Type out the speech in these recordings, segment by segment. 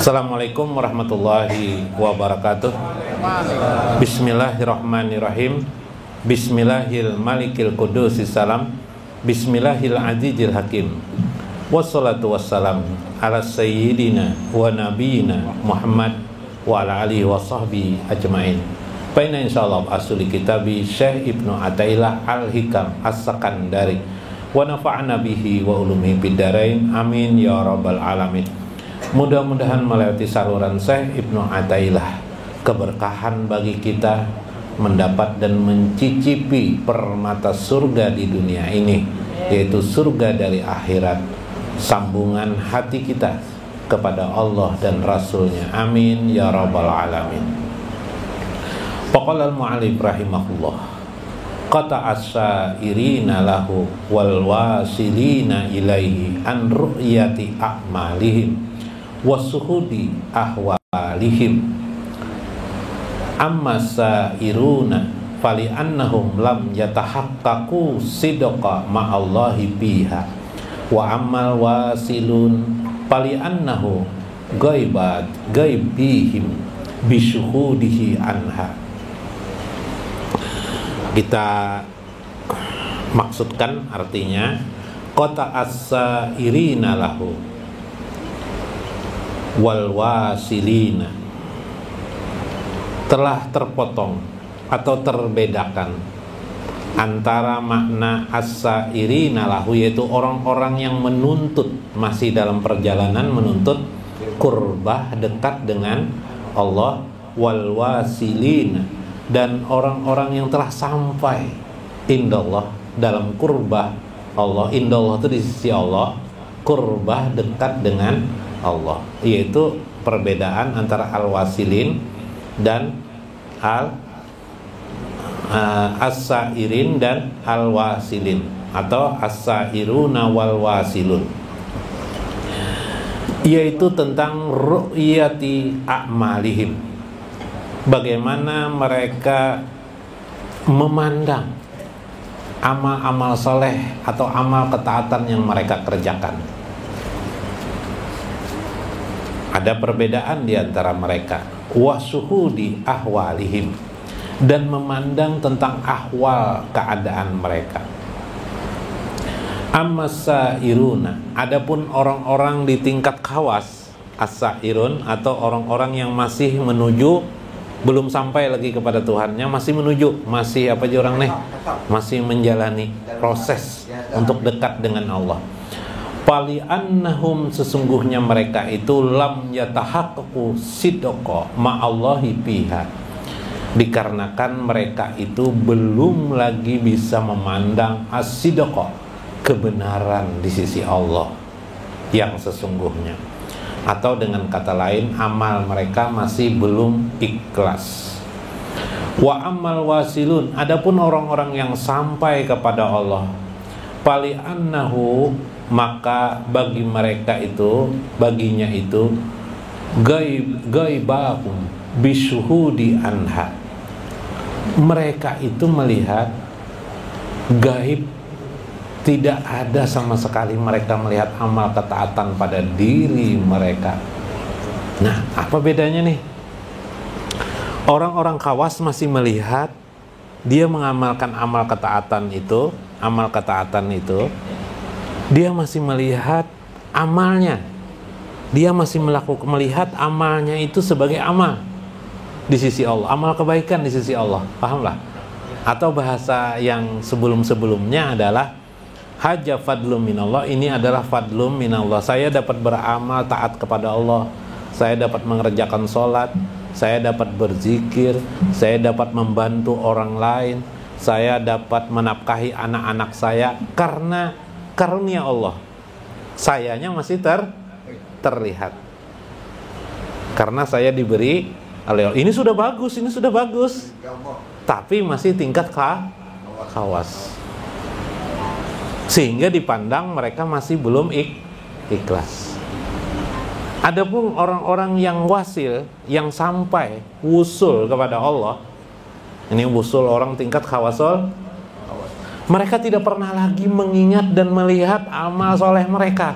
Assalamualaikum warahmatullahi wabarakatuh. Bismillahirrahmanirrahim. Bismillahil malikil qudusis salam. Bismillahil azizil hakim. Wassalatu wassalam ala sayyidina wa nabiyina Muhammad wa ala alihi wa sahbihi ajma'in. Baina insyaallah asuli kitabi Syekh Ibnu Athaillah Al-Hikam As-Sakandari wa nafa'na bihi wa ulumihi bid-dharain amin ya rabbal alamin. Mudah-mudahan melewati saluran Syekh Ibnu Athaillah keberkahan bagi kita mendapat dan mencicipi permata surga di dunia ini, yaitu surga dari akhirat, sambungan hati kita kepada Allah dan Rasulnya, amin ya rabbal alamin. Faqala al-mu'allif rahimahullah, qata as-sairina lahu wal wasilina ilaihi an ru'yati a'malihim wasuhudi ahwalihim. Amma sairuna fali annahum lam yatahaqqaqu sidqa ma'allahi biha, wa ammal wasilun fali annahu gaibihim bisyuhudihi anha. Kita maksudkan artinya qata as-sairina lahu wal wasilina, telah terpotong atau terbedakan antara makna as-sairina lahu, yaitu orang-orang yang menuntut, masih dalam perjalanan menuntut qurbah, dekat dengan Allah, wal wasilina, dan orang-orang yang telah sampai indallah, dalam qurbah Allah. Indallah itu di sisi Allah, qurbah dekat dengan Allah, yaitu perbedaan antara al-wasilin dan as-sairin dan al-wasilin, atau as-sairuna wal wasilun, yaitu tentang ru'yati a'malihim, bagaimana mereka memandang amal-amal soleh atau amal ketaatan yang mereka kerjakan. Ada perbedaan di antara mereka. Wasuhudi ahwalihim, dan memandang tentang ahwal keadaan mereka. Amma-sairuna, adapun orang-orang di tingkat khawas, as-sairun, atau orang-orang yang masih menuju, belum sampai lagi kepada Tuhannya, masih menuju, masih apa aja orang nih, masih menjalani proses untuk dekat dengan Allah. Fali annahum, sesungguhnya mereka itu lam yatahaqqaqu sidqa ma'allahi biha, dikarenakan mereka itu belum lagi bisa memandang as-sidqa, kebenaran di sisi Allah yang sesungguhnya, atau dengan kata lain amal mereka masih belum ikhlas. Wa amal wasilun, adapun orang-orang yang sampai kepada Allah, fali annahu, maka bagi mereka itu, baginya itu gaibahum bisyuhudi anha, mereka itu melihat gaib, tidak ada sama sekali mereka melihat amal ketaatan pada diri mereka. Nah, apa bedanya nih? Orang-orang khawas masih melihat, dia mengamalkan amal ketaatan itu, dia masih melihat amalnya, dia masih melihat amalnya itu sebagai amal di sisi Allah, amal kebaikan di sisi Allah, pahamlah? Atau bahasa yang sebelum-sebelumnya adalah haja fadlum minallah, ini adalah fadlum minallah, saya dapat beramal taat kepada Allah, saya dapat mengerjakan sholat, saya dapat berzikir, saya dapat membantu orang lain, saya dapat menafkahi anak-anak saya karena karunia Allah. Sayanya masih terlihat karena saya diberi oleh Allah. Ini sudah bagus, tapi masih tingkat khawas, sehingga dipandang mereka masih belum ikhlas. Adapun orang-orang yang wasil, yang sampai wusul kepada Allah, ini wusul orang tingkat khawasul, mereka tidak pernah lagi mengingat dan melihat amal soleh mereka.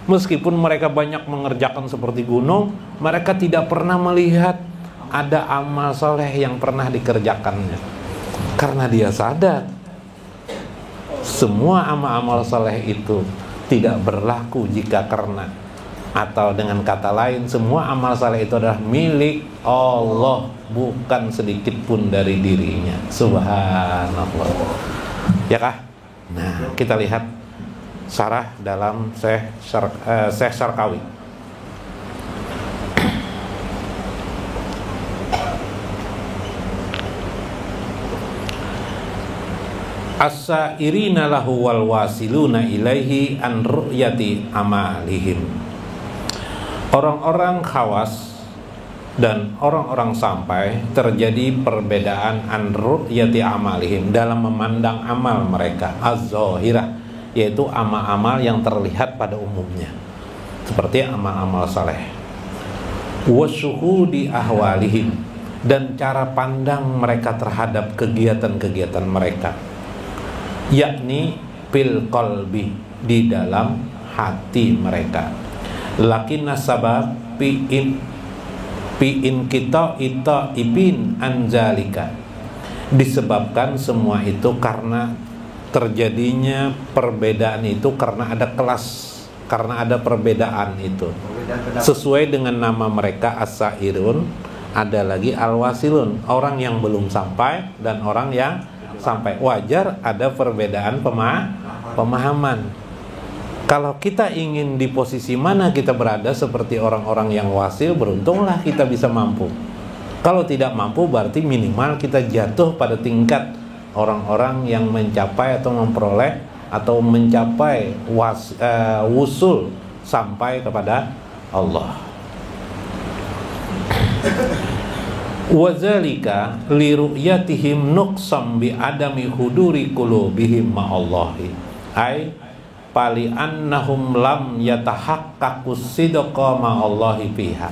Meskipun mereka banyak mengerjakan seperti gunung, mereka tidak pernah melihat ada amal soleh yang pernah dikerjakannya. Karena dia sadar semua amal-amal soleh itu tidak berlaku jika karena, atau dengan kata lain, semua amal soleh itu adalah milik Allah, bukan sedikit pun dari dirinya. Subhanallah. Ya kah? Nah, kita lihat syarah dalam Syekh Syarqawi. As-sairina lahu wal wasiluna ilaihi an ru'yati amalihim. Orang-orang khawas dan orang-orang sampai terjadi perbedaan an ru'yati amalihim dalam memandang amal mereka az-zahirah, yaitu amal-amal yang terlihat pada umumnya seperti amal-amal saleh, wasyuhudi ahwalihim, dan cara pandang mereka terhadap kegiatan-kegiatan mereka, yakni fil qalbi, di dalam hati mereka. Lakinna sabab fi in kita ibin anzalika, disebabkan semua itu karena terjadinya perbedaan itu karena ada kelas, karena ada perbedaan itu. Sesuai dengan nama mereka as-sairun, ada lagi al-wasilun, orang yang belum sampai dan orang yang sampai. Wajar ada perbedaan pemahaman. Kalau kita ingin di posisi mana kita berada seperti orang-orang yang wasil, beruntunglah kita bisa mampu. Kalau tidak mampu, berarti minimal kita jatuh pada tingkat orang-orang yang mencapai atau memperoleh atau mencapai wusul sampai kepada Allah. Wazalika liru'yatihim nuqsam bi adami huduri qulubihim ma'allahi, ay pali annahum lam yatahaqqaqu sidqa ma'allahi fiha.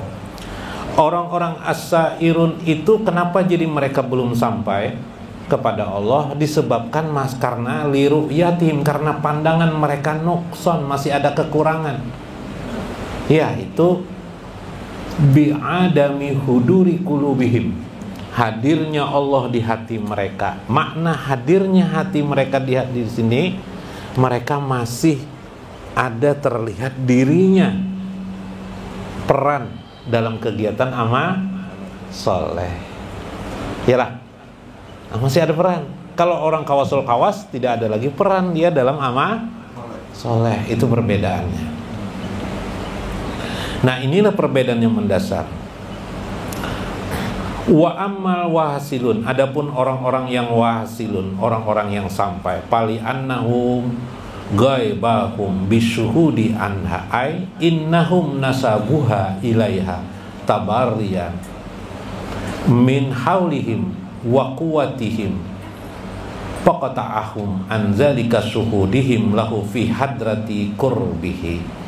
Orang-orang as-sairun itu kenapa jadi mereka belum sampai kepada Allah? Disebabkan karena liru yatim, karena pandangan mereka nukson, masih ada kekurangan, yaitu bi'adami huduri qulubihim, hadirnya Allah di hati mereka. Makna hadirnya hati mereka di sini, mereka masih ada terlihat dirinya peran dalam kegiatan amal soleh. Yalah, masih ada peran. Kalau orang kawasul kawas tidak ada lagi peran dia dalam amal soleh. Itu perbedaannya. Nah, inilah perbedaan yang mendasar. Wa ammal wahasilun, adapun orang-orang yang wahasilun, orang-orang yang sampai, pali annahum ghaibahum bisyuhudi anha, ay innahum nasabuha ilaiha tabariyan min haulihim wa quwwatihim faqata'ahum an zalika syuhudihim lahu fi hadrati qurbihi.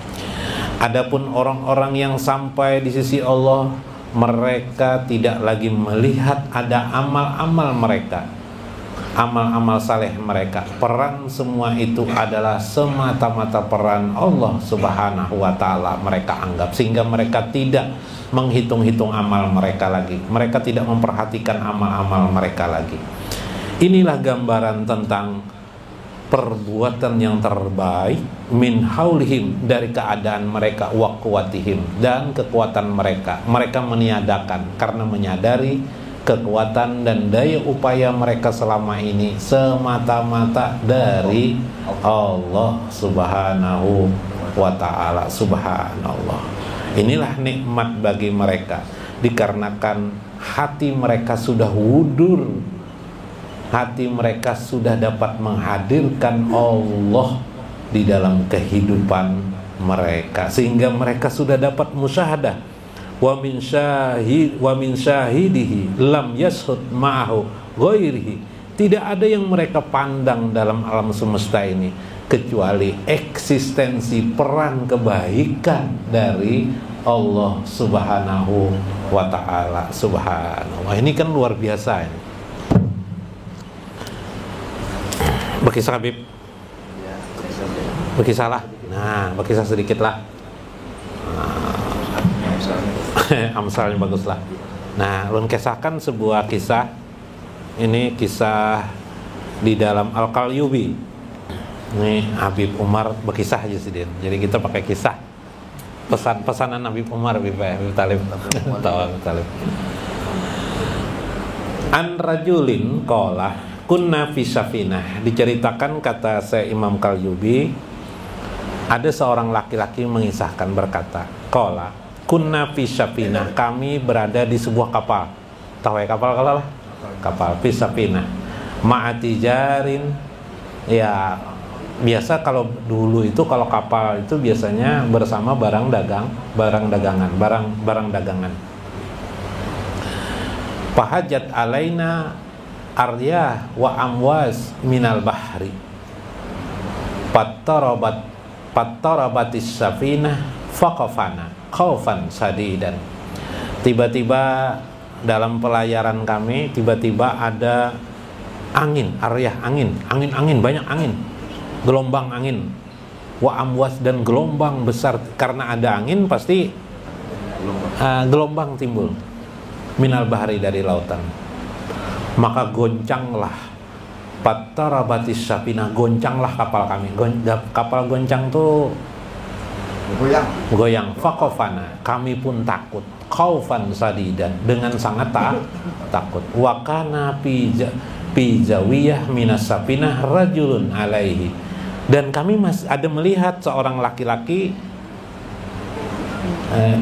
Adapun orang-orang yang sampai di sisi Allah, mereka tidak lagi melihat ada amal-amal mereka, amal-amal saleh mereka. Peran semua itu adalah semata-mata peran Allah Subhanahu wa ta'ala mereka anggap, sehingga mereka tidak menghitung-hitung amal mereka lagi. Mereka tidak memperhatikan amal-amal mereka lagi. Inilah gambaran tentang perbuatan yang terbaik min haulihim, dari keadaan mereka, wa quwwatihim, dan kekuatan mereka. Mereka meniadakan karena menyadari kekuatan dan daya upaya mereka selama ini semata-mata dari Allah Subhanahu wa ta'ala. Subhanallah. Inilah nikmat bagi mereka, dikarenakan hati mereka sudah wudur, hati mereka sudah dapat menghadirkan Allah di dalam kehidupan mereka, sehingga mereka sudah dapat musyahadah. Wa min syahidihi lam yashhud ma'ahu ghairihi. Tidak ada yang mereka pandang dalam alam semesta ini kecuali eksistensi peran kebaikan dari Allah Subhanahu wa ta'ala. Subhanallah. Ini kan luar biasa ini. Berkisah Habib, berkisah lah. Nah, berkisah sedikit lah. Amsalnya baguslah. Nah, ulun kisahkan sebuah kisah. Ini kisah di dalam Al-Qalyubi. Ini Habib Umar berkisah aja sih dia. Jadi kita pakai kisah. Pesanan Habib Umar, Habib Talib. Habib Talib. An rajulin qala kunna fi safinah. Diceritakan kata saya Imam Qalyubi, ada seorang laki-laki mengisahkan berkata, qala kunna fi safinah, kami berada di sebuah kapal. Tahu ya kapal kalau lah? Kapal fi safinah. Ma'atijarin. Ya, biasa kalau dulu itu kalau kapal itu biasanya bersama barang dagangan. Fahajat alaina aryah wa amwas minal bahri. Fattarabatis safinah faqafana khaufan sadidan. Tiba-tiba dalam pelayaran kami tiba-tiba ada angin, aryah angin, banyak angin. Gelombang angin. Wa amwas dan gelombang besar, karena ada angin pasti gelombang timbul. Minal bahari dari lautan. Maka goncanglah fattarabatis safinah, goncanglah kapal kami. Kapal goncang tuh goyang. Faqafana, kami pun takut. Khaufan sadidan, dengan sangat takut. Wa kana fi zawiyah minas safinah rajulun alaihi, dan kami masih ada melihat seorang laki-laki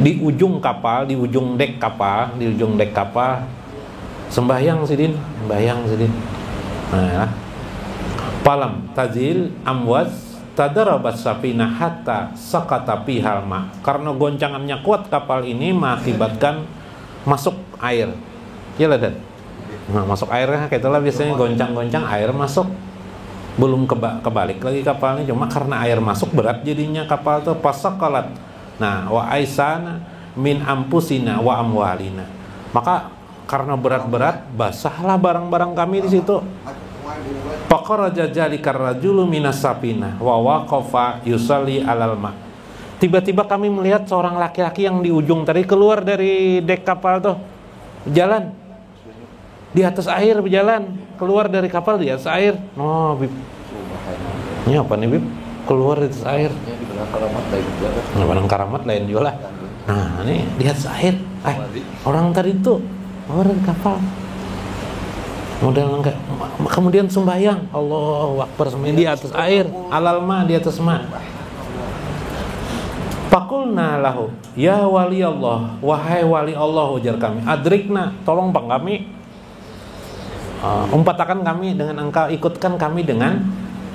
di ujung kapal, di ujung dek kapal sembahyang sidin. Nah, palam tazil amwas tadarabat safinah hatta sakata pihal ma. Karena goncangannya kuat kapal ini mengakibatkan masuk air. Ya lah, Dan. Nah, masuk airnya kayak itulah biasanya goncang-goncang air masuk. Belum kebalik lagi kapalnya, cuma karena air masuk berat jadinya kapal tuh pasakalat. Nah, wa aisana min ampusina wa amwalina. Maka karena berat-berat basahlah barang-barang kami di situ. Faqaraja jalikar rajulu minas sapina wa waqafa yusalli alal ma. Tiba-tiba kami melihat seorang laki-laki yang di ujung tadi keluar dari dek kapal tuh. Jalan di atas air, berjalan keluar dari kapal di atas air. Oh, Bib. Ini apa nih, Bib? Keluar di atas air. Barang karamat lain juga lah. Nah, ini di atas air. Orang tadi itu keluar dari kapal. Model kemudian sembahyang, Allahu Akbar, di atas air, alal ma, di atas ma. Faqulna lahu, ya wali Allah, wahai wali Allah, ujar kami, adrikna, tolong bang kami, umpatakan kami dengan engkau, ikutkan kami dengan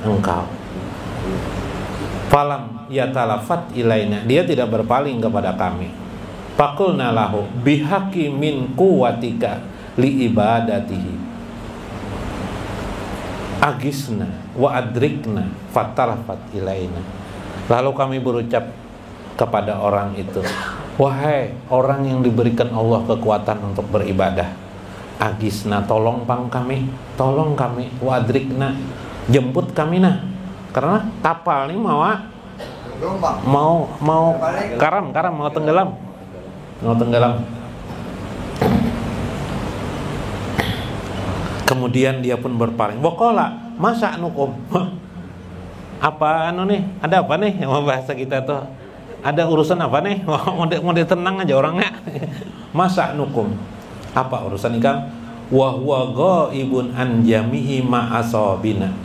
engkau. Falam yatalafat ilaina, dia tidak berpaling kepada kami. Faqulna lahu, bihaqi min quwwatika li ibadatihi agisna wa adrikna fatalafat ilaina. Lalu kami berucap kepada orang itu, wahai orang yang diberikan Allah kekuatan untuk beribadah, agisna, tolong kami, wa adrikna, jemput kami nah, karena kapal ini mau karam mau tenggelam. Kemudian dia pun berpaling. Waqala, masa nukum? Apa nih? Ada apa nih? Yang bahasa kita tuh. Ada urusan apa nih? Mau tenang aja orangnya. Masa nukum? Apa urusan ikan? Wa huwa ghaibun an jami'i ma asabina.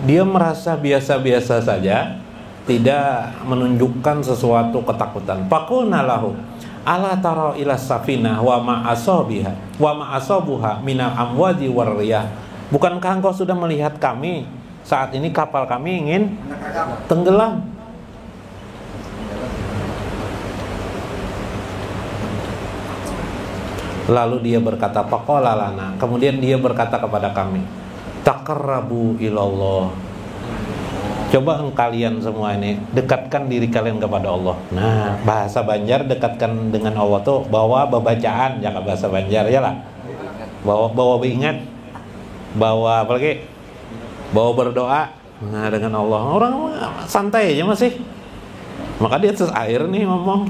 Dia merasa biasa-biasa saja, tidak menunjukkan sesuatu ketakutan. Faqulna lahu, ala tara ila safinah wa ma asabuha minal amwaji warriyah. Bukankah engkau sudah melihat kami saat ini kapal kami ingin tenggelam? Lalu dia berkata, faqala lana, kemudian dia berkata kepada kami, taqarrabu ilallah. Coba kalian semua ini dekatkan diri kalian kepada Allah. Nah, bahasa Banjar dekatkan dengan Allah tuh bawa bacaan, jangan bahasa Banjar ya lah. Bawa beringat, bawa apa lagi? Bawa berdoa. Nah, dengan Allah. Orang santai aja masih. Maka di atas air nih ngomong.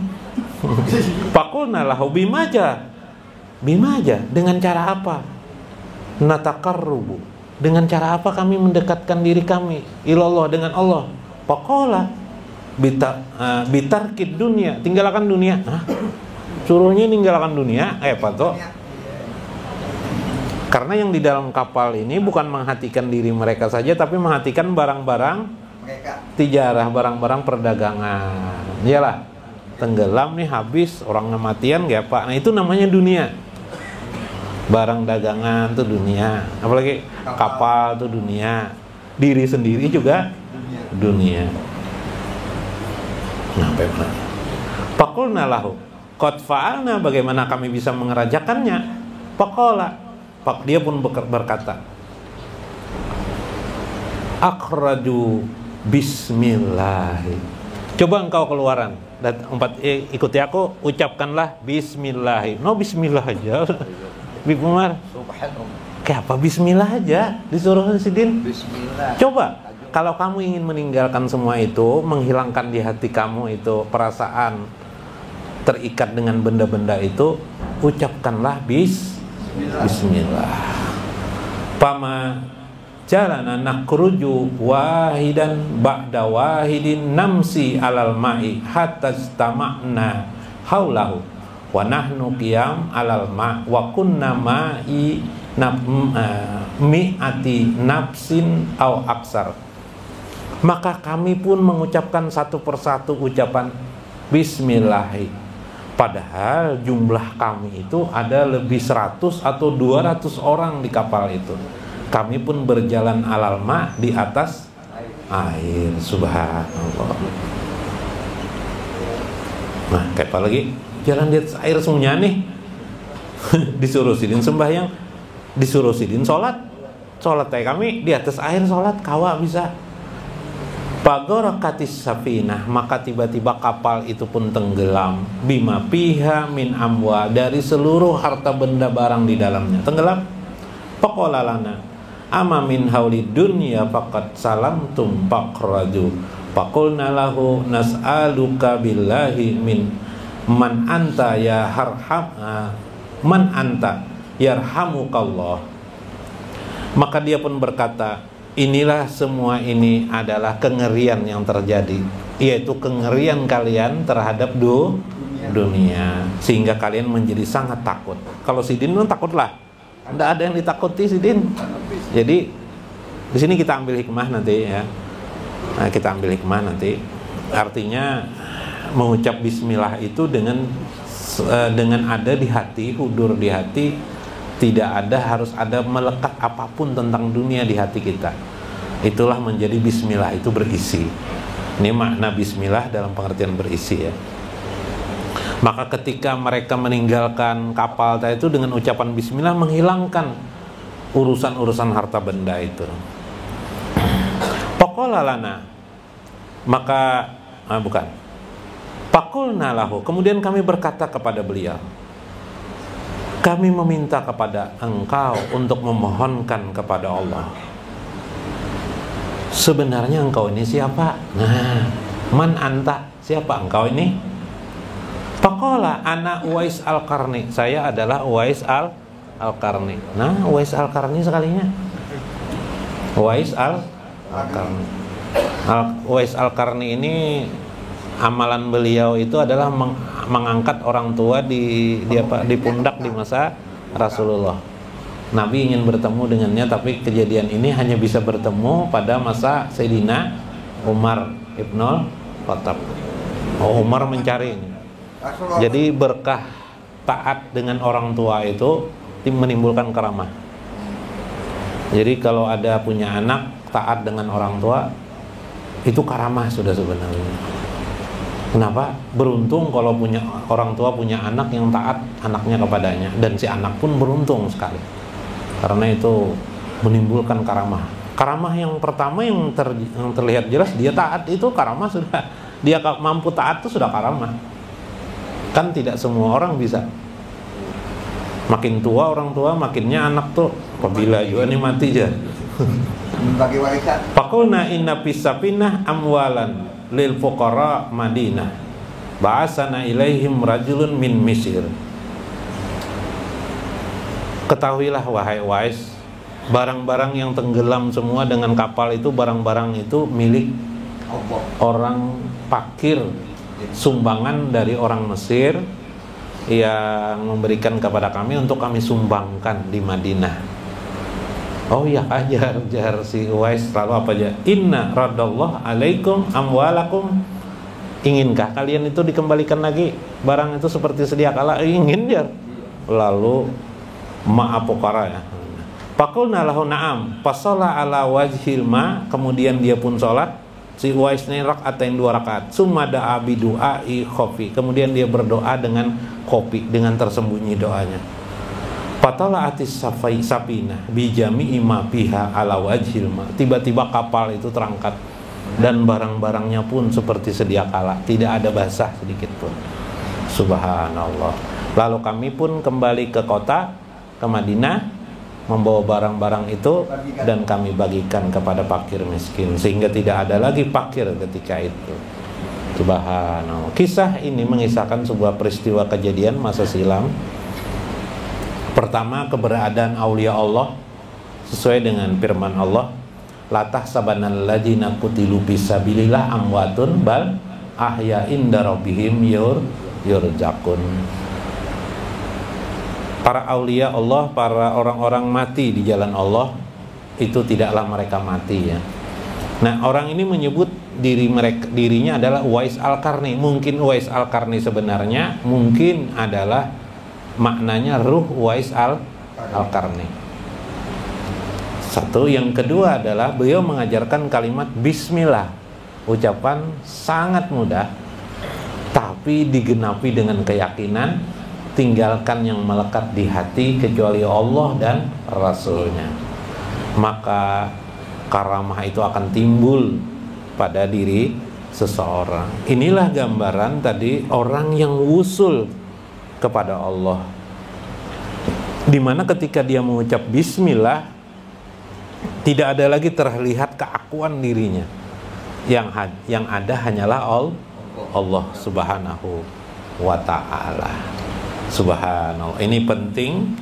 Faqulna lahu bimaja. Dengan cara apa? Nataqarrubu. Dengan cara apa kami mendekatkan diri kami ilallah, dengan Allah? Faqala bitarkid dunia, tinggalkan dunia. Hah? Suruhnya tinggalkan dunia, apa tuh? Karena yang di dalam kapal ini bukan menghatikan diri mereka saja, tapi menghatikan barang-barang tijarah, barang-barang perdagangan. Iyalah, tenggelam nih, habis orang kematian gak apa. Nah itu namanya dunia. Barang dagangan tuh dunia, apalagi kapal tuh dunia, diri sendiri juga dunia. Nah, faqulna lahu qad fa'alna, bagaimana kami bisa mengerajakannya? Faqala, dia pun berkata, akhraju bismillah. Coba engkau keluaran dan ikuti aku, ucapkanlah bismillah. No, bismillah aja. Bib Umar, kayak apa bismillah aja disuruh Sidin? Bismillah. Coba kalau kamu ingin meninggalkan semua itu, menghilangkan di hati kamu itu perasaan terikat dengan benda-benda itu, ucapkanlah bismillah. Pama jalana nakruju wahidan ba'da wahidin namsi alal ma'i hatta istama'na haulahu wa nahnu qiyam alal ma' wa kunna ma'i mi'ati nafsin au aksar. Maka kami pun mengucapkan satu persatu ucapan bismillah. Padahal jumlah kami itu ada lebih 100 atau 200 orang di kapal itu. Kami pun berjalan alal ma' di atas air. Subhanallah. Nah, kayak apa lagi? Jalan di atas air semuanya nih. Disuruh Sidin sembahyang, disuruh Sidin sholat kami di atas air sholat, kawa bisa. Pagorakatis safinah, maka tiba-tiba kapal itu pun tenggelam. Bima piha min amwa, dari seluruh harta benda barang di dalamnya tenggelam. Faqala lana ama min haulid dunya faqad salamtum faqraju. Faqulna lahu nas'aluka billahi min man anta ya harham man anta yarhamukallah. Maka dia pun berkata, inilah semua ini adalah kengerian yang terjadi, yaitu kengerian kalian terhadap dunia, sehingga kalian menjadi sangat takut. Kalau Sidin pun takutlah, tidak ada yang ditakuti Sidin. Jadi di sini kita ambil hikmah nanti ya. Nah, kita ambil hikmah nanti. Artinya mengucap bismillah itu dengan ada di hati, hudur di hati, tidak ada harus ada melekat apapun tentang dunia di hati kita. Itulah menjadi bismillah, itu berisi. Ini makna bismillah dalam pengertian berisi ya. Maka ketika mereka meninggalkan kapal itu dengan ucapan bismillah, menghilangkan urusan-urusan harta benda itu. Faqala lana, maka Faqulna lahu, kemudian kami berkata kepada beliau, kami meminta kepada engkau untuk memohonkan kepada Allah. Sebenarnya engkau ini siapa? Nah, man anta, siapa engkau ini? Faqala ana Uwais al-Qarni, saya adalah Uwais al-Qarni. Nah, Uwais al-Qarni sekalinya. Uwais al-Qarni. Uwais al-Qarni ini amalan beliau itu adalah mengangkat orang tua di pundak di masa Rasulullah. Nabi ingin bertemu dengannya, tapi kejadian ini hanya bisa bertemu pada masa Sayyidina Umar Ibnul Khattab. Umar mencari ini. Jadi berkah taat dengan orang tua itu menimbulkan karamah. Jadi kalau ada punya anak taat dengan orang tua, itu karamah sudah sebenarnya. Kenapa? Beruntung kalau punya orang tua punya anak yang taat anaknya kepadanya, dan si anak pun beruntung sekali. Karena itu menimbulkan karamah. Karamah yang pertama yang terlihat jelas dia taat, itu karamah sudah. Dia mampu taat itu sudah karamah. Kan tidak semua orang bisa. Makin tua orang tua, makinnya anak tuh apabila juga nih mati aja. Bagi warisan. Faqulna inna fis safinah amwalan lil fuqara Madinah ba'asana ilaihim rajulun min Mesir. Ketahuilah wahai Uwais, barang-barang yang tenggelam semua dengan kapal itu, barang-barang itu milik orang fakir, sumbangan dari orang Mesir yang memberikan kepada kami untuk kami sumbangkan di Madinah. Oh ya, ajar si Uwais lalu apa aja? Inna radallahu alaikum amwalakum. Inginkah kalian itu dikembalikan lagi barang itu seperti sedia kala? Ingin ya. Lalu maaf pokara ya. Faqulna lahu na'am. Fasalla ala wajhil ma, kemudian dia pun salat. Si Uwais ini rakaatain 2 rakaat. Summa da'a bi du'ai khofi. Kemudian dia berdoa dengan khofi, dengan tersembunyi doanya. Fatala atis sapina bijami ima piha ala wajhil ma. Tiba-tiba kapal itu terangkat dan barang-barangnya pun seperti sedia kala, tidak ada basah sedikit pun. Subhanallah. Lalu kami pun kembali ke kota, ke Madinah, membawa barang-barang itu dan kami bagikan kepada fakir miskin, sehingga tidak ada lagi fakir ketika itu. Subhanallah. Kisah ini mengisahkan sebuah peristiwa kejadian masa silam. Pertama, keberadaan aulia Allah sesuai dengan firman Allah, la tahsabanal ladzina qutilu fisabilillah amwatun bal ahya'in rabbihim yurzaqun. Para aulia Allah, para orang-orang mati di jalan Allah itu tidaklah mereka mati ya. Nah, orang ini menyebut dirinya adalah Uwais Al-Qarni. Mungkin Uwais Al-Qarni sebenarnya mungkin adalah maknanya ruh Uwais Al-Qarni. Satu, yang kedua adalah beliau mengajarkan kalimat bismillah, ucapan sangat mudah tapi digenapi dengan keyakinan, tinggalkan yang melekat di hati kecuali Allah dan Rasulnya, maka karamah itu akan timbul pada diri seseorang. Inilah gambaran tadi orang yang wusul kepada Allah, dimana ketika dia mengucap bismillah tidak ada lagi terlihat keakuan dirinya, yang ada hanyalah Allah subhanahu wa ta'ala. Subhanallah. Ini penting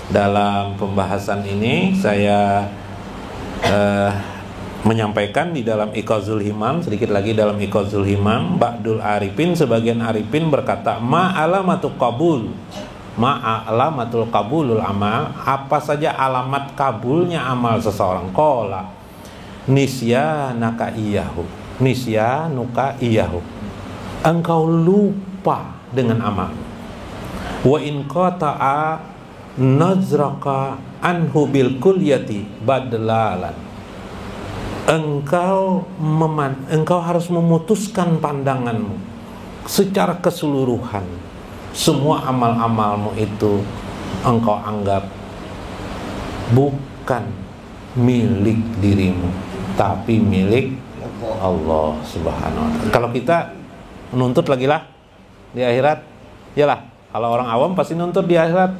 dalam pembahasan ini. Saya menyampaikan di dalam Iqazul Himam, sedikit lagi dalam Iqazul Himam, Ba'dul Arifin, sebagian Arifin berkata, ma'alamatul qabulul amal, apa saja alamat kabulnya amal seseorang. Qala nisyanuka iyahu, engkau lupa dengan amal. Wa in qata'a nazraka anhu bil kulliyati badlalan, engkau harus memutuskan pandanganmu secara keseluruhan. Semua amal-amalmu itu engkau anggap bukan milik dirimu, tapi milik Allah subhanahu wa ta'ala. Kalau kita menuntut lagi lah di akhirat, yalah, kalau orang awam pasti nuntut di akhirat,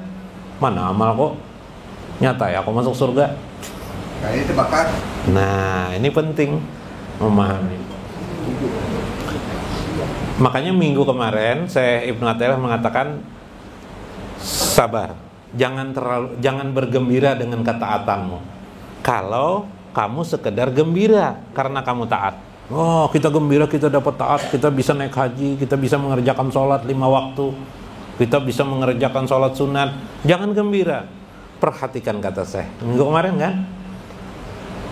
mana amal kok nyata ya aku masuk surga. Kayak itu bakar. Nah, ini penting memahami. Makanya minggu kemarin saya Ibnu Athaillah mengatakan sabar, jangan bergembira dengan ketaatanmu. Kalau kamu sekedar gembira karena kamu taat, oh kita gembira kita dapat taat, kita bisa naik haji, kita bisa mengerjakan sholat 5 waktu, kita bisa mengerjakan sholat sunat, jangan gembira. Perhatikan kata saya minggu kemarin kan,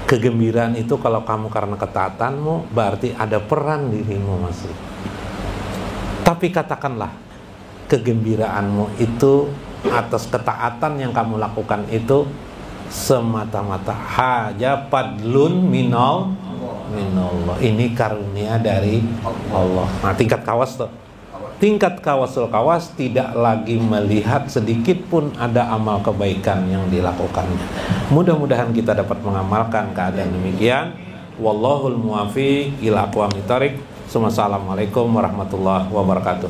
kegembiraan itu kalau kamu karena ketaatanmu berarti ada peran dirimu masih. Tapi katakanlah kegembiraanmu itu atas ketaatan yang kamu lakukan itu semata-mata haja fadlun minallah. Ini karunia dari Allah. Nah, tingkat kawas tuh. Tingkat kawasul kawas tidak lagi melihat sedikit pun ada amal kebaikan yang dilakukannya. Mudah-mudahan kita dapat mengamalkan keadaan demikian. Wallahul muwaffiq ila aqwamit thoriq. Assalamualaikum warahmatullahi wabarakatuh.